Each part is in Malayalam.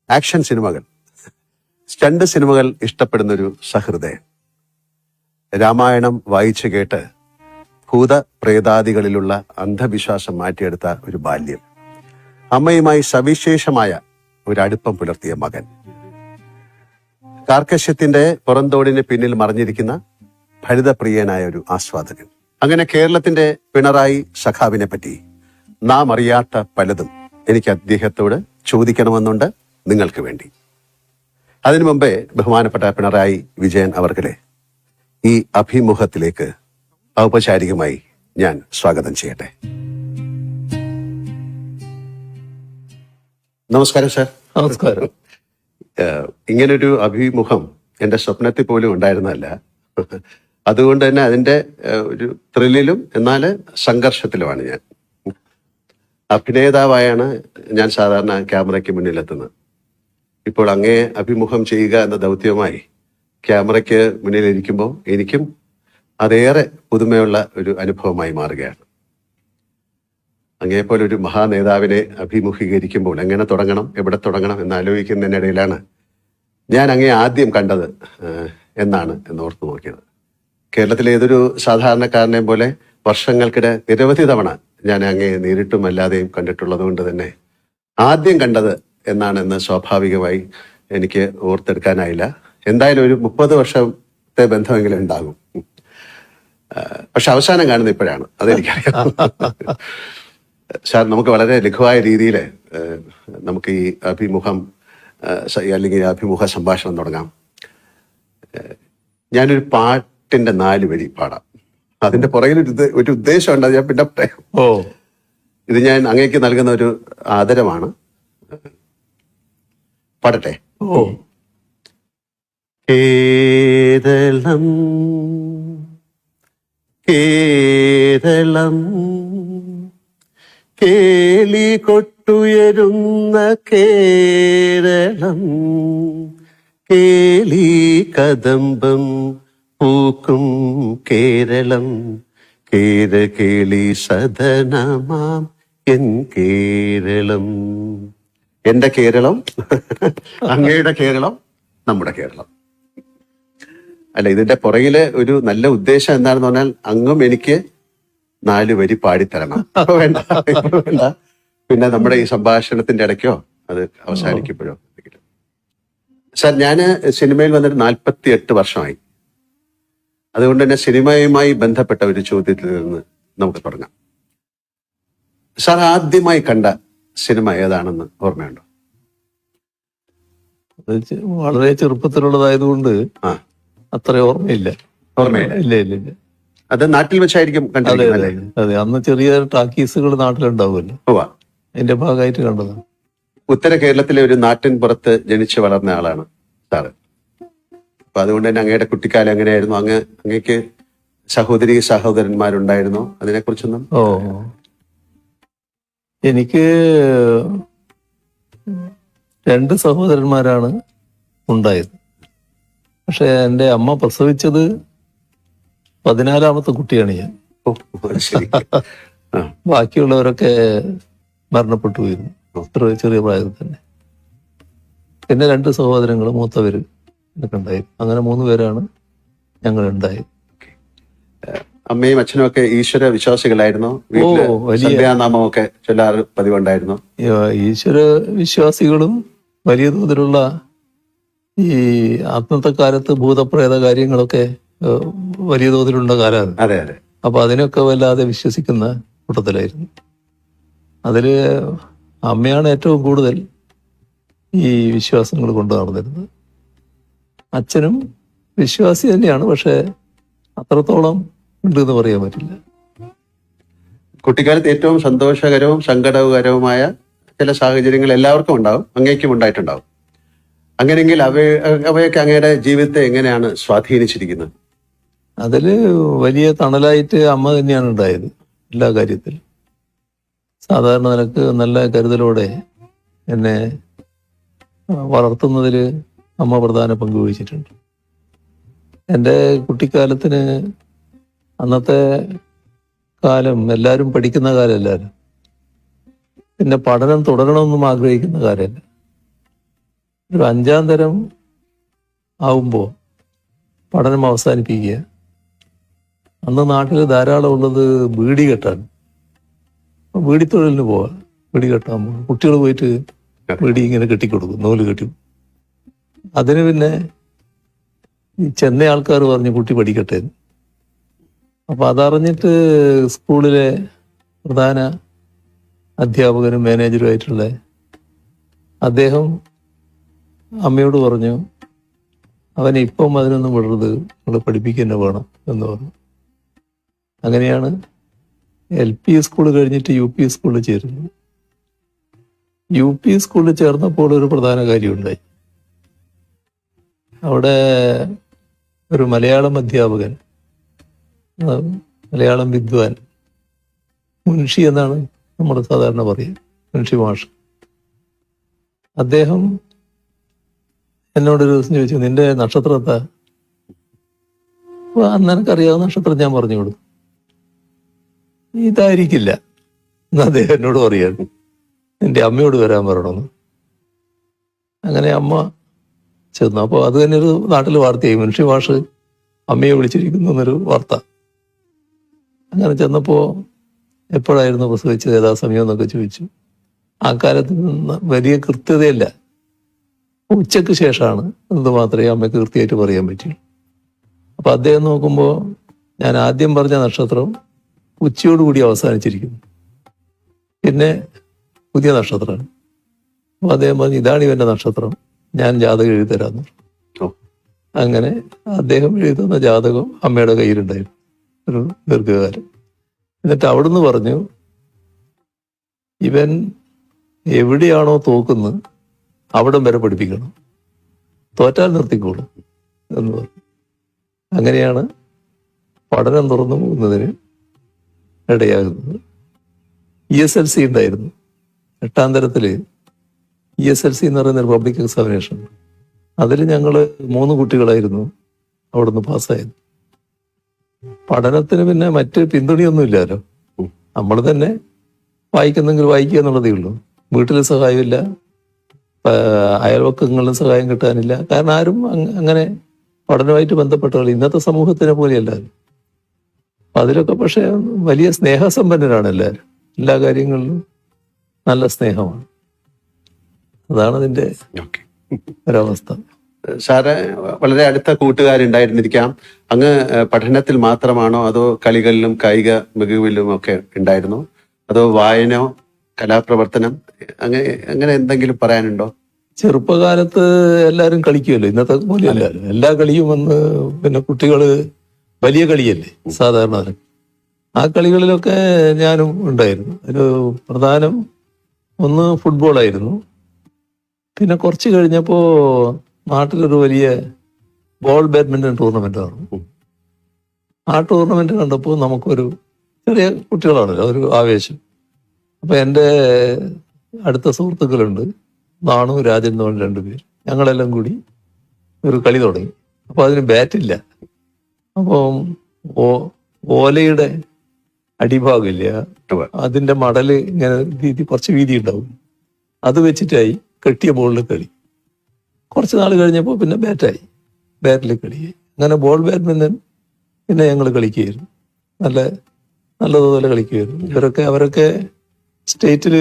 ആക്ഷൻ സിനിമകൾ, സ്റ്റണ്ട് സിനിമകൾ ഇഷ്ടപ്പെടുന്നൊരു സഹൃദയൻ. രാമായണം വായിച്ചു കേട്ട് ഭൂതപ്രേതാദികളിലുള്ള അന്ധവിശ്വാസം മാറ്റിയെടുത്ത ഒരു ബാല്യം, അമ്മയുമായി സവിശേഷമായ ഒരു അടുപ്പം പുലർത്തിയ മകൻ, കാർക്കശ്യത്തിന്റെ പുറന്തോടിന് പിന്നിൽ മറിഞ്ഞിരിക്കുന്ന ഭരിതപ്രിയനായ ഒരു ആസ്വാദകൻ. അങ്ങനെ കേരളത്തിന്റെ പിണറായി സഖാവിനെ പറ്റി നാം അറിയാത്ത പലതും എനിക്ക് അദ്ദേഹത്തോട് ചോദിക്കണമെന്നുണ്ട്, നിങ്ങൾക്ക് വേണ്ടി. അതിനു മുമ്പേ ബഹുമാനപ്പെട്ട പിണറായി വിജയൻ അവർകളെ ഈ അഭിമുഖത്തിലേക്ക് ഔപചാരികമായി ഞാൻ സ്വാഗതം ചെയ്യട്ടെ. നമസ്കാരം സാർ. നമസ്കാരം. ഇങ്ങനൊരു അഭിമുഖം എൻ്റെ സ്വപ്നത്തിൽ പോലും ഉണ്ടായിരുന്നല്ല. അതുകൊണ്ട് തന്നെ അതിൻ്റെ ഒരു ത്രില്ലിലും എന്നാൽ സംഘർഷത്തിലുമാണ് ഞാൻ. അഭിനേതാവായാണ് ഞാൻ സാധാരണ ക്യാമറയ്ക്ക് മുന്നിലെത്തുന്നത്. ഇപ്പോൾ അങ്ങേ അഭിമുഖം ചെയ്യുക എന്ന ദൗത്യവുമായി ക്യാമറയ്ക്ക് മുന്നിലിരിക്കുമ്പോൾ എനിക്കും അതേറെ പുതുമയുള്ള ഒരു അനുഭവമായി മാറുകയാണ്. അങ്ങേപ്പോലെ ഒരു മഹാനേതാവിനെ അഭിമുഖീകരിക്കുമ്പോൾ എങ്ങനെ തുടങ്ങണം, എവിടെ തുടങ്ങണം എന്നാലോചിക്കുന്നതിനിടയിലാണ് ഞാൻ അങ്ങേ ആദ്യം കണ്ടത് എന്ന് ഓർത്തു നോക്കിയത്. കേരളത്തിലെ ഏതൊരു സാധാരണക്കാരനെയും പോലെ വർഷങ്ങൾക്കിടെ നിരവധി തവണ ഞാൻ അങ്ങേ നേരിട്ടും അല്ലാതെയും കണ്ടിട്ടുള്ളത് കൊണ്ട് തന്നെ ആദ്യം കണ്ടത് എന്നാണെന്ന് സ്വാഭാവികമായി എനിക്ക് ഓർത്തെടുക്കാനായില്ല. എന്തായാലും ഒരു 30 വർഷത്തെ ബന്ധമെങ്കിലും ഉണ്ടാകും. പക്ഷെ അവസാനം കാണുന്നത് ഇപ്പോഴാണ്, അതെനിക്കറിയാം. സാർ, നമുക്ക് വളരെ ലഘുവായ രീതിയിൽ നമുക്ക് ഈ അഭിമുഖം അല്ലെങ്കിൽ അഭിമുഖ സംഭാഷണം തുടങ്ങാം. ഞാനൊരു പാട്ടിന്റെ 4 വരി പാടാം. അതിന്റെ പുറകിൽ ഒരു ഉദ്ദേശമുണ്ട്, അത് ഞാൻ പിന്നെ പറയാം. ഇത് ഞാൻ അങ്ങേക്ക് നൽകുന്ന ഒരു ആദരമാണ്. പാടട്ടെ? കേരളം കേരളം കേളി കൊട്ടുയരുന്ന കേരളം, കേളി കദംബം പൂക്കും കേരളം, കേരകേളി സദനമാം എൻ കേരളം. എന്റെ കേരളം, അങ്ങയുടെ കേരളം, നമ്മുടെ കേരളം. അല്ല, ഇതിന്റെ പുറകില് ഒരു നല്ല ഉദ്ദേശം എന്താണെന്ന് പറഞ്ഞാൽ അങ്ങും എനിക്ക് 4 വരി പാടിത്തരണം. വേണ്ട വേണ്ട, പിന്നെ നമ്മുടെ ഈ സംഭാഷണത്തിന്റെ ഇടയ്ക്കോ അത് അവസാനിക്കുമ്പോഴോ. സാർ, ഞാന് സിനിമയിൽ വന്നിട്ട് 48 വർഷമായി. അതുകൊണ്ട് തന്നെ സിനിമയുമായി ബന്ധപ്പെട്ട ഒരു ചോദ്യത്തിൽ നിന്ന് നമുക്ക് തുടങ്ങാം. സാർ, ആദ്യമായി കണ്ട സിനിമ ഏതാണെന്ന് ഓർമ്മയുണ്ടോ? വളരെ ചെറുപ്പത്തിലുള്ളതായതുകൊണ്ട് അത്ര ഓർമ്മയില്ല. ഇല്ല ഇല്ല ഇല്ല. അത് നാട്ടിൽ വെച്ചായിരിക്കും കണ്ടത്? അതെ, അന്ന് ചെറിയ ടാക്കീസുകൾ നാട്ടിലുണ്ടാവുമല്ലോ, അതിന്റെ ഭാഗമായിട്ട് കണ്ടതാണ്. ഉത്തര കേരളത്തിലെ ഒരു നാട്ടിൻ പുറത്ത് ജനിച്ചു വളർന്ന ആളാണ് സാറ്. അപ്പൊ അതുകൊണ്ട് തന്നെ അങ്ങയുടെ കുട്ടിക്കാലം എങ്ങനെയായിരുന്നു? അങ്ങക്ക് സഹോദരി സഹോദരന്മാരുണ്ടായിരുന്നോ? അതിനെക്കുറിച്ചൊന്നും. എനിക്ക് 2 സഹോദരന്മാരാണ് ഉണ്ടായത്. പക്ഷെ എൻ്റെ അമ്മ പ്രസവിച്ചത് 14ാമത്തെ കുട്ടിയാണ് ഞാൻ. ബാക്കിയുള്ളവരൊക്കെ മരണപ്പെട്ടു പോയിരുന്നു ചെറിയ പ്രായത്തിൽ തന്നെ. പിന്നെ 2 സഹോദരങ്ങൾ, മൂത്തവര് എനിക്ക് ഉണ്ടായിരുന്നു. അങ്ങനെ 3 പേരാണ് ഞങ്ങൾ ഉണ്ടായത്. അമ്മയും അച്ഛനും ഒക്കെ ഈശ്വര വിശ്വാസികളായിരുന്നോ? നാമമൊക്കെ ചൊല്ലാറ് പതിവുണ്ടായിരുന്നോ? ഈശ്വര വിശ്വാസികളും വലിയ തോതിലുള്ള ഈ അന്നത്തെ കാലത്ത് ഭൂതപ്രേത കാര്യങ്ങളൊക്കെ വലിയ തോതിലുള്ള കാലമാണ്. അതെ അതെ. അപ്പൊ അതിനൊക്കെ വല്ലാതെ വിശ്വസിക്കുന്ന കൂട്ടത്തിലായിരുന്നു. അതില് അമ്മയാണ് ഏറ്റവും കൂടുതൽ ഈ വിശ്വാസങ്ങൾ കൊണ്ട് നടന്നിരുന്നത്. അച്ഛനും വിശ്വാസി തന്നെയാണ്, പക്ഷെ അത്രത്തോളം ഉണ്ട് എന്ന് പറയാൻ പറ്റില്ല. കുട്ടിക്കാലത്ത് ഏറ്റവും സന്തോഷകരവും സങ്കടകരവുമായ ചില സാഹചര്യങ്ങൾ എല്ലാവർക്കും ഉണ്ടാവും, അങ്ങേക്കും ഉണ്ടായിട്ടുണ്ടാവും. അങ്ങനെയെങ്കിൽ അവയൊക്കെ അങ്ങയുടെ ജീവിതത്തെ എങ്ങനെയാണ് സ്വാധീനിച്ചിരിക്കുന്നത്? അതില് വലിയ തണലായിട്ട് അമ്മ തന്നെയാണ് ഉണ്ടായത് എല്ലാ കാര്യത്തിലും. സാധാരണ നിനക്ക് നല്ല കരുതലോടെ എന്നെ വളർത്തുന്നതിൽ അമ്മ പ്രധാന പങ്ക് വഹിച്ചിട്ടുണ്ട്. എൻ്റെ കുട്ടിക്കാലത്തിന് അന്നത്തെ കാലം എല്ലാവരും പഠിക്കുന്ന കാലമല്ലായിരുന്നു. പിന്നെ പഠനം തുടരണമെന്നും ആഗ്രഹിക്കുന്ന കാലമല്ല. ഒരു 5-ാം തരം ആവുമ്പോൾ പഠനം അവസാനിപ്പിക്കുക. അന്ന് നാട്ടിൽ ധാരാളം ഉള്ളത് ബീഡി കെട്ടാൻ, ബീഡി തൊഴിലിന് പോവാ. ബീഡി കെട്ടാൻ പോകും, കുട്ടികൾ പോയിട്ട് ബീഡി ഇങ്ങനെ കെട്ടിക്കൊടുക്കും, നൂല് കെട്ടി. അതിന് പിന്നെ ഈ ചെന്ന ആൾക്കാർ പറഞ്ഞു കുട്ടി പഠിക്കട്ടെ. അപ്പൊ അതറിഞ്ഞിട്ട് സ്കൂളിലെ പ്രധാന അധ്യാപകനും മാനേജറുമായിട്ടുള്ള അദ്ദേഹം അമ്മയോട് പറഞ്ഞു, അവനെ ഇപ്പം അതിനൊന്നും വിടരുത്, നിങ്ങൾ പഠിപ്പിക്കുക വേണം എന്ന് പറഞ്ഞു. അങ്ങനെയാണ് LP സ്കൂൾ കഴിഞ്ഞിട്ട് UP സ്കൂളിൽ ചേരുന്നു. UP സ്കൂളിൽ ചേർന്നപ്പോൾ ഒരു പ്രധാന കാര്യമുണ്ടായി. അവിടെ ഒരു മലയാളം അധ്യാപകൻ, മലയാളം വിദ്വാൻ, മുൻഷി എന്നാണ് നമ്മൾ സാധാരണ പറയുക, മുൻഷി മാഷ്. അദ്ദേഹം എന്നോടൊരു ദിവസം ചോദിച്ചു, നിന്റെ നക്ഷത്രത്താ? അന്ന് എനിക്കറിയാവുന്ന നക്ഷത്രം ഞാൻ പറഞ്ഞു കൊടുത്തു. ഇതായിരിക്കില്ല എന്ന് അദ്ദേഹം എന്നോട് പറയാണ്, നിന്റെ അമ്മയോട് വരാൻ പറയണമെന്ന്. അങ്ങനെ അമ്മ ചെന്നു. അപ്പോൾ അത് തന്നെ ഒരു നാട്ടിൽ വാർത്തയായി, മുൻഷി മാഷ് അമ്മയെ വിളിച്ചിരിക്കുന്നു എന്നൊരു വാർത്ത. അങ്ങനെ ചെന്നപ്പോൾ എപ്പോഴായിരുന്നു പ്രസവിച്ചത്, ഏതാ സമയം എന്നൊക്കെ ചോദിച്ചു. ആ കാലത്ത് വലിയ കൃത്യതയില്ല, ഉച്ചയ്ക്ക് ശേഷമാണ് എന്നത് മാത്രമേ അമ്മയ്ക്ക് കൃത്യമായിട്ട് പറയാൻ പറ്റുള്ളൂ. അപ്പൊ അദ്ദേഹം നോക്കുമ്പോൾ ഞാൻ ആദ്യം പറഞ്ഞ നക്ഷത്രം ഉച്ചയോടുകൂടി അവസാനിച്ചിരിക്കുന്നു, പിന്നെ പുതിയ നക്ഷത്രമാണ്. അപ്പൊ അദ്ദേഹം പറഞ്ഞു, ഇതാണ് ഇവന്റെ നക്ഷത്രം, ഞാൻ ജാതകം എഴുതിത്തരാന്ന് പറഞ്ഞു. അങ്ങനെ അദ്ദേഹം എഴുതുന്ന ജാതകം അമ്മയുടെ കയ്യിലുണ്ടായിരുന്നു ഒരു ദീർഘകാലം. എന്നിട്ട് അവിടുന്ന് പറഞ്ഞു, ഇവൻ എവിടെയാണോ തോക്കുന്നത് അവിടം വരെ പഠിപ്പിക്കണം, തോറ്റാൽ നിർത്തിക്കോളും എന്ന് പറഞ്ഞു. അങ്ങനെയാണ് പഠനം തുറന്നു പോകുന്നതിന് ഇടയാകുന്നത്. ESLC ഉണ്ടായിരുന്നു, 8-ാം തരത്തില് ESLC എന്ന് പറയുന്ന പബ്ലിക് എക്സാമിനേഷൻ. അതിൽ ഞങ്ങൾ 3 കുട്ടികളായിരുന്നു അവിടുന്ന് പാസ്സായത്. പഠനത്തിന് പിന്നെ മറ്റ് പിന്തുണയൊന്നുമില്ലല്ലോ, നമ്മൾ തന്നെ വായിക്കുന്നെങ്കിൽ വായിക്കുക എന്നുള്ളതേ ഉള്ളൂ. വീട്ടിൽ സഹായമില്ല, അയൽവക്കങ്ങളിലും സഹായം കിട്ടാനില്ല. കാരണം ആരും അങ്ങനെ പഠനവുമായിട്ട് ബന്ധപ്പെട്ടവർ ഇന്നത്തെ സമൂഹത്തിനെ പോലെയല്ല. അപ്പൊ അതിലൊക്കെ പക്ഷെ വലിയ സ്നേഹസമ്പന്നരാണ് എല്ലാവരും, എല്ലാ കാര്യങ്ങളിലും നല്ല സ്നേഹമാണ്. അതാണ് അതിന്റെ ഒരവസ്ഥ. സാറ് വളരെ അടുത്ത കൂട്ടുകാരുണ്ടായിരുന്നിരിക്കാം. അങ്ങ് പഠനത്തിൽ മാത്രമാണോ അതോ കളികളിലും കായിക മികവിലും ഒക്കെ ഉണ്ടായിരുന്നോ, അതോ വായനയോ കലാപ്രവർത്തനം അങ്ങനെ എന്തെങ്കിലും പറയാനുണ്ടോ? ചെറുപ്പകാലത്ത് എല്ലാവരും കളിക്കുമല്ലോ, ഇന്നത്തെ പോലെ എല്ലാവരും എല്ലാ കളിയും വന്ന് പിന്നെ കുട്ടികള് വലിയ കളിയല്ലേ സാധാരണ. ആ കളികളിലൊക്കെ ഞാനും ഉണ്ടായിരുന്നു. ഒരു പ്രധാനം ഒന്ന് ഫുട്ബോളായിരുന്നു. പിന്നെ കുറച്ച് കഴിഞ്ഞപ്പോൾ നാട്ടിലൊരു വലിയ ബാഡ്മിന്റൺ ടൂർണമെന്റ് നടന്നു. ആ ടൂർണമെന്റ് കണ്ടപ്പോൾ നമുക്കൊരു ചെറിയ കുട്ടികളാണല്ലോ, ഒരു ആവേശം. അപ്പൊ എൻ്റെ അടുത്ത സുഹൃത്തുക്കളുണ്ട്, നാണു, രാജൻ എന്ന് പറഞ്ഞ 2 പേര്. ഞങ്ങളെല്ലാം കൂടി ഒരു കളി തുടങ്ങി. അപ്പൊ അതിന് ബാറ്റില്ല. അപ്പം ഓലയുടെ അടിഭാഗമില്ല, അതിന്റെ മടല് ഇങ്ങനെ കുറച്ച് വീതി ഉണ്ടാവും, അത് വെച്ചിട്ടായി കെട്ടിയ ബോളിൽ കളി. കുറച്ച് നാൾ കഴിഞ്ഞപ്പോൾ പിന്നെ ബാറ്റിൽ കളിയായി. അങ്ങനെ ബാഡ്മിന്റൺ പിന്നെ ഞങ്ങൾ കളിക്കുകയായിരുന്നു, നല്ലതുപോലെ കളിക്കുകയായിരുന്നു. അവരൊക്കെ സ്റ്റേറ്റിൽ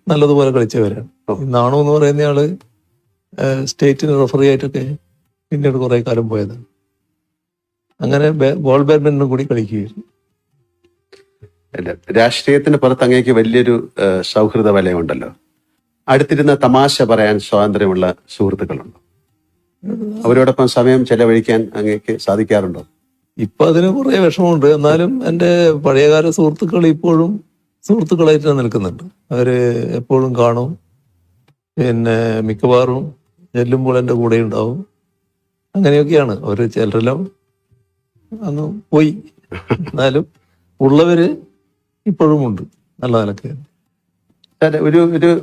നല്ലതുപോലെ കളിച്ചവരാണ്. നാണു എന്ന് പറയുന്നയാള് സ്റ്റേറ്റിന് റെഫറി ആയിട്ടൊക്കെ പിന്നീട് കുറെ കാലം പോയതാണ്. അങ്ങനെ ബാഡ്മിന്റണും കൂടി കളിക്കുകയായിരുന്നു. രാഷ്ട്രീയത്തിന് പുറത്ത് അങ്ങേക്ക് വലിയൊരു സൗഹൃദ വലയമുണ്ടല്ലോ. അടുത്തിരുന്ന തമാശ പറയാൻ സ്വാതന്ത്ര്യമുള്ള സുഹൃത്തുക്കളുണ്ടോ? അവരോടൊപ്പം സമയം ചെലവഴിക്കാൻ അങ്ങേക്ക് സാധിക്കാറുണ്ടോ? ഇപ്പൊ അതിന് കുറെ വിഷമമുണ്ട്. എന്നാലും എൻ്റെ പഴയകാല സുഹൃത്തുക്കൾ ഇപ്പോഴും സുഹൃത്തുക്കളായിട്ട് നിൽക്കുന്നുണ്ട്. അവര് എപ്പോഴും കാണും, പിന്നെ മിക്കവാറും ചെല്ലുമ്പോൾ എൻ്റെ കൂടെ ഉണ്ടാവും. അങ്ങനെയൊക്കെയാണ്. അവര് ചിലരെല്ലാം അന്ന് പോയി, എന്നാലും ഉള്ളവര് ഇപ്പോഴും ഉണ്ട് നല്ല നിലക്ക്.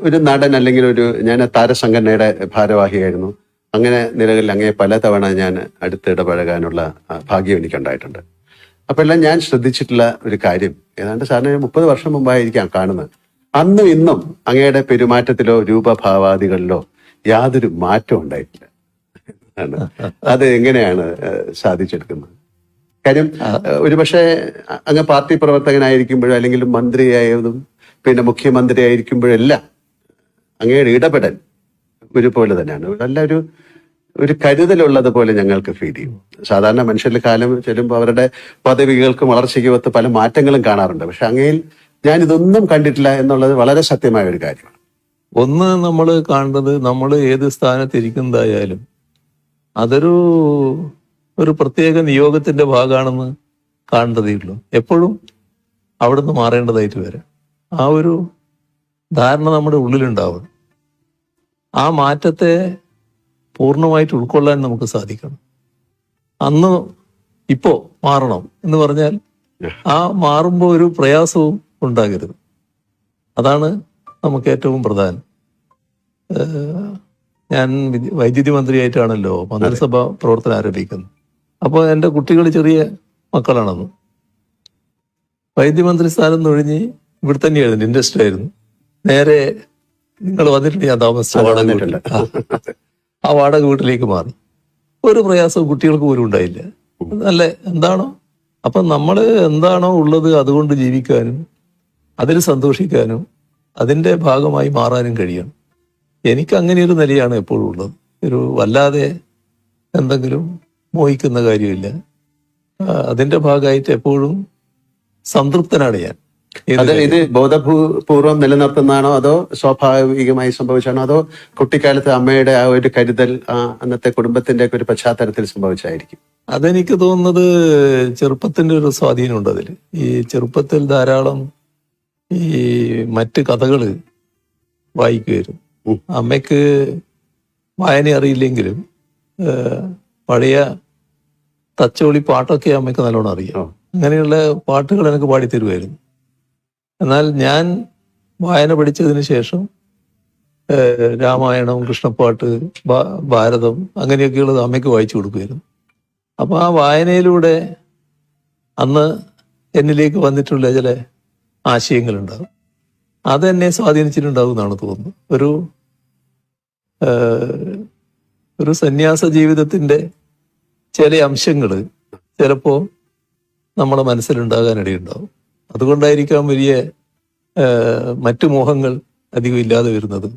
ഒരു നടൻ അല്ലെങ്കിൽ ഞാൻ താരസംഘടനയുടെ ഭാരവാഹിയായിരുന്നു. അങ്ങനെ നിലകളിൽ അങ്ങേ പലതവണ ഞാൻ അടുത്ത് ഇടപഴകാനുള്ള ഭാഗ്യം എനിക്കുണ്ടായിട്ടുണ്ട്. അപ്പൊ എല്ലാം ഞാൻ ശ്രദ്ധിച്ചിട്ടുള്ള ഒരു കാര്യം, ഏതാണ്ട് സാറിന് 30 വർഷം മുമ്പായിരിക്കാം കാണുന്നത്. അന്നും ഇന്നും അങ്ങയുടെ പെരുമാറ്റത്തിലോ രൂപഭാവാദികളിലോ യാതൊരു മാറ്റവും ഉണ്ടായിട്ടില്ല. അത് എങ്ങനെയാണ് സാധിച്ചെടുക്കുന്നത്? കാര്യം ഒരുപക്ഷെ അങ്ങ് പാർട്ടി പ്രവർത്തകനായിരിക്കുമ്പോഴും അല്ലെങ്കിൽ മന്ത്രിയായതും പിന്നെ മുഖ്യമന്ത്രി ആയിരിക്കുമ്പോഴെല്ലാം അങ്ങയുടെ ഇടപെടൽ ഒരുപോലെ തന്നെയാണ്. നല്ല ഒരു കരുതലുള്ളത് പോലെ ഞങ്ങൾക്ക് ഫീൽ ചെയ്യും. സാധാരണ മനുഷ്യരുടെ കാലം ചെല്ലുമ്പോൾ അവരുടെ പദവികൾക്കും വളർച്ചയ്ക്കും ഒത്ത് പല മാറ്റങ്ങളും കാണാറുണ്ട്. പക്ഷെ അങ്ങയിൽ ഞാൻ ഇതൊന്നും കണ്ടിട്ടില്ല എന്നുള്ളത് വളരെ സത്യമായ ഒരു കാര്യമാണ്. ഒന്ന് നമ്മൾ കാണുന്നത്, നമ്മൾ ഏത് സ്ഥാനത്തിരിക്കുന്നതായാലും അതൊരു പ്രത്യേക നിയോഗത്തിന്റെ ഭാഗമാണെന്ന് കാണേണ്ടതേ ഉള്ളൂ. എപ്പോഴും അവിടുന്ന് മാറേണ്ടതായിട്ട് വരാം. ആ ഒരു ധാരണ നമ്മുടെ ഉള്ളിലുണ്ടാവണം. ആ മാറ്റത്തെ പൂർണ്ണമായിട്ട് ഉൾക്കൊള്ളാൻ നമുക്ക് സാധിക്കണം. അന്ന് ഇപ്പോ മാറണം എന്ന് പറഞ്ഞാൽ ആ മാറുമ്പോൾ ഒരു പ്രയാസവും ഉണ്ടാകരുത്. അതാണ് നമുക്ക് ഏറ്റവും പ്രധാനം. ഞാൻ വൈദ്യുതി മന്ത്രിയായിട്ടാണല്ലോ മന്ത്രിസഭ പ്രവർത്തനം ആരംഭിക്കുന്നത്. അപ്പോൾ എൻ്റെ കുട്ടികൾ ചെറിയ മക്കളാണെന്ന്. വൈദ്യുതി മന്ത്രി സ്ഥാനം ഒഴിഞ്ഞ് ഇവിടെ തന്നെയായിരുന്നു, ഇൻഡസ്ട്രി ആയിരുന്നു. നേരെ നിങ്ങൾ വന്നിട്ടുണ്ട്, ഞാൻ താമസിച്ച വാടക വീട്ടിൽ. ആ വാടക വീട്ടിലേക്ക് മാറി. ഒരു പ്രയാസവും കുട്ടികൾക്ക് പോലും ഉണ്ടായില്ല. നല്ല എന്താണോ, അപ്പം നമ്മൾ എന്താണോ ഉള്ളത് അതുകൊണ്ട് ജീവിക്കാനും അതിൽ സന്തോഷിക്കാനും അതിൻ്റെ ഭാഗമായി മാറാനും കഴിയണം. എനിക്ക് അങ്ങനെ ഒരു നിലയാണ് എപ്പോഴും ഉള്ളത്. ഒരു വല്ലാതെ എന്തെങ്കിലും മോഹിക്കുന്ന കാര്യമില്ല. അതിൻ്റെ ഭാഗമായിട്ട് എപ്പോഴും സംതൃപ്തനാണ് ഞാൻ. ഇത് ബോധപൂർവം നിലനിർത്തുന്നതാണോ അതോ സ്വാഭാവികമായി സംഭവിച്ചാണോ അതോ കുട്ടിക്കാലത്ത് അമ്മയുടെ ആ ഒരു കരുതൽ അന്നത്തെ കുടുംബത്തിന്റെ ഒക്കെ ഒരു പശ്ചാത്തലത്തിൽ സംഭവിച്ചായിരിക്കും? അതെനിക്ക് തോന്നുന്നത് ചെറുപ്പത്തിന്റെ ഒരു സ്വാധീനമുണ്ട് അതിൽ. ഈ ചെറുപ്പത്തിൽ ധാരാളം ഈ മറ്റ് കഥകൾ വായിക്കുമായിരുന്നു. അമ്മയ്ക്ക് വായന അറിയില്ലെങ്കിലും പഴയ തച്ചോളി പാട്ടൊക്കെ അമ്മയ്ക്ക് നല്ലോണം അറിയാം. അങ്ങനെയുള്ള പാട്ടുകൾ എനിക്ക് പാടിത്തരുമായിരുന്നു. എന്നാൽ ഞാൻ വായന പഠിച്ചതിന് ശേഷം രാമായണം, കൃഷ്ണപ്പാട്ട്, ഭാരതം അങ്ങനെയൊക്കെയുള്ളത് അമ്മയ്ക്ക് വായിച്ചു കൊടുക്കുമായിരുന്നു. അപ്പോൾ ആ വായനയിലൂടെ അന്ന് എന്നിലേക്ക് വന്നിട്ടുള്ള ചില ആശയങ്ങളുണ്ടാകും. അതെന്നെ സ്വാധീനിച്ചിട്ടുണ്ടാകും എന്നാണ് തോന്നുന്നത്. ഒരു സന്യാസ ജീവിതത്തിൻ്റെ ചില അംശങ്ങൾ ചിലപ്പോൾ നമ്മുടെ മനസ്സിലുണ്ടാകാനിടയുണ്ടാവും. അതുകൊണ്ടായിരിക്കാം വലിയ മറ്റു മോഹങ്ങൾ അധികം ഇല്ലാതെ വരുന്നത്.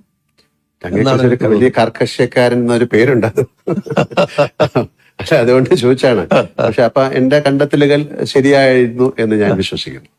വലിയ കർക്കശക്കാരൻ എന്നൊരു പേരുണ്ടാകും. അല്ല, അതുകൊണ്ട് ചോദിച്ചാണ്. പക്ഷെ അപ്പൊ എന്റെ കണ്ടെത്തലുകൾ ശരിയായിരുന്നു എന്ന് ഞാൻ വിശ്വസിക്കുന്നു.